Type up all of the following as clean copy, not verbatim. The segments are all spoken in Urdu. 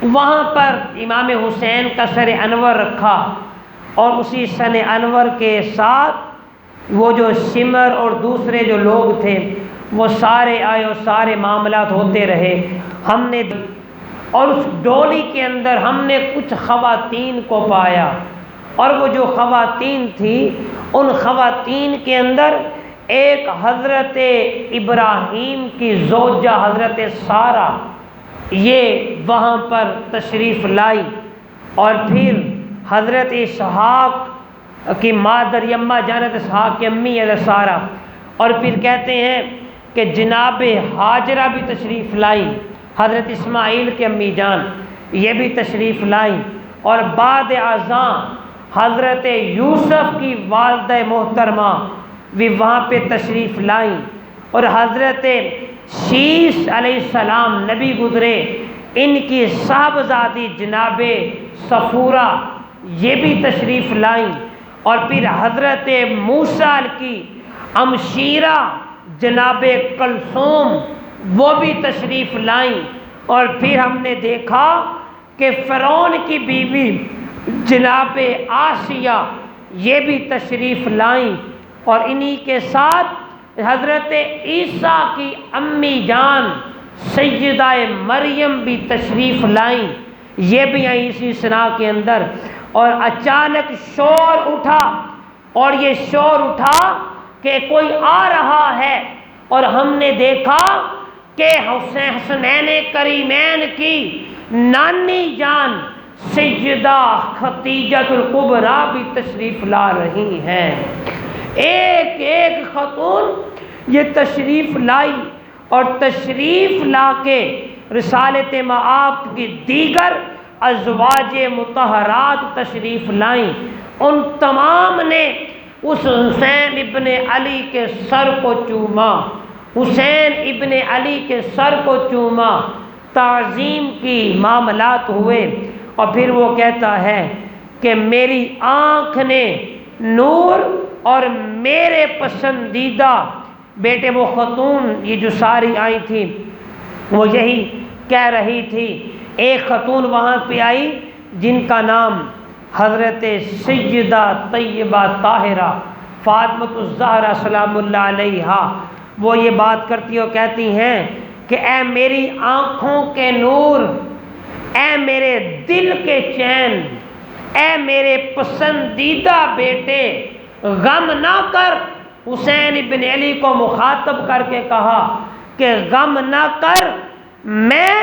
وہاں پر امام حسین کا سر انور رکھا، اور اسی سن انور کے ساتھ وہ جو سمر اور دوسرے جو لوگ تھے وہ سارے آئے اور سارے معاملات ہوتے رہے۔ ہم نے اور اس ڈولی کے اندر ہم نے کچھ خواتین کو پایا، اور وہ جو خواتین تھی ان خواتین کے اندر ایک حضرت ابراہیم کی زوجہ حضرت سارہ یہ وہاں پر تشریف لائی، اور پھر حضرت اسحاق کی مادر یمہ جانت اسحاق کی امی ہے سارہ، اور پھر کہتے ہیں کہ جناب ہاجرہ بھی تشریف لائی، حضرت اسماعیل کے امی جان یہ بھی تشریف لائی، اور بعد ازاں حضرت یوسف کی والدہ محترمہ بھی وہاں پہ تشریف لائیں، اور حضرت شیش علیہ السلام نبی گزرے ان کی صاحبزادی جناب صفورہ یہ بھی تشریف لائیں، اور پھر حضرت موسیٰ کی امشیرہ جناب کلثوم وہ بھی تشریف لائیں، اور پھر ہم نے دیکھا کہ فرعون کی بیوی جناب آسیہ یہ بھی تشریف لائیں، اور انہی کے ساتھ حضرت عیسیٰ کی امی جان سیدہ مریم بھی تشریف لائیں، یہ بھی آئیں اسی سنا کے اندر۔ اور اچانک شور اٹھا، اور یہ شور اٹھا کہ کوئی آ رہا ہے، اور ہم نے دیکھا کہ حسنین کریمین کی نانی جان سیدہ خدیجۃ الکبریٰ بھی تشریف لا رہی ہیں۔ ایک ایک خاتون یہ تشریف لائی، اور تشریف لا کے رسالت مآب کی دیگر ازواج مطہرات تشریف لائیں، ان تمام نے اس حسین ابن علی کے سر کو چوما، حسین ابن علی کے سر کو چوما، تعظیم کی معاملات ہوئے، اور پھر وہ کہتا ہے کہ میری آنکھ نے نور اور میرے پسندیدہ بیٹے، وہ خاتون یہ جو ساری آئی تھی وہ یہی کہہ رہی تھی۔ ایک خاتون وہاں پہ آئی جن کا نام حضرت سیدہ طیبہ طاہرہ فاطمۃ الزہرا سلام اللہ علیہا، وہ یہ بات کرتی اور کہتی ہیں کہ اے میری آنکھوں کے نور، اے میرے دل کے چین، اے میرے پسندیدہ بیٹے، غم نہ کر۔ حسین ابن علی کو مخاطب کر کے کہا کہ غم نہ کر، میں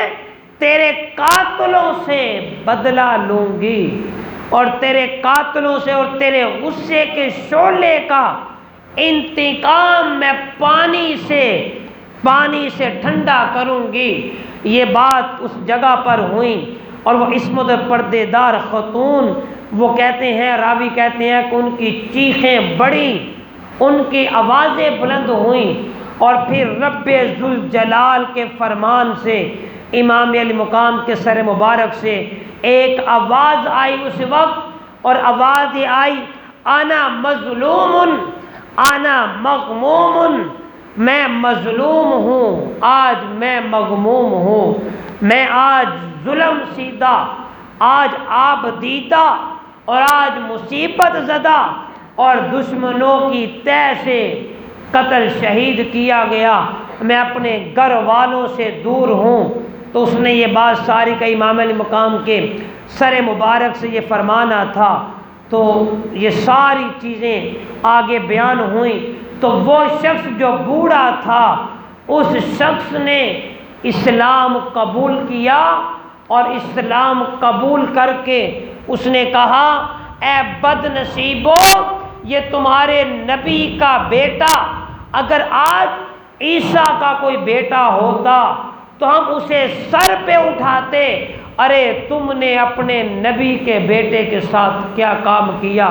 تیرے قاتلوں سے بدلہ لوں گی، اور تیرے قاتلوں سے اور تیرے غصے کے شعلے کا انتقام میں پانی سے ٹھنڈا کروں گی۔ یہ بات اس جگہ پر ہوئی، اور وہ عصمت پردے دار خاتون، وہ کہتے ہیں راوی کہتے ہیں کہ ان کی چیخیں بڑھیں، ان کی آوازیں بلند ہوئیں، اور پھر رب ذوالجلال کے فرمان سے امام علی مقام کے سر مبارک سے ایک آواز آئی اس وقت، اور آواز یہ آئی انا مظلوم انا مغموم، میں مظلوم ہوں، آج میں مغموم ہوں، میں آج ظلم سیدہ، آج آبدیدہ، اور آج مصیبت زدہ، اور دشمنوں کی طے سے قتل شہید کیا گیا، میں اپنے گھر والوں سے دور ہوں۔ تو اس نے یہ بات ساری کا امام علی مقام کے سر مبارک سے یہ فرمانا تھا، تو یہ ساری چیزیں آگے بیان ہوئیں۔ تو وہ شخص جو بوڑھا تھا اس شخص نے اسلام قبول کیا، اور اسلام قبول کر کے اس نے کہا اے بد نصیبو، یہ تمہارے نبی کا بیٹا اگر آج عیسیٰ کا کوئی بیٹا ہوتا تو ہم اسے سر پہ اٹھاتے، ارے تم نے اپنے نبی کے بیٹے کے ساتھ کیا کام کیا۔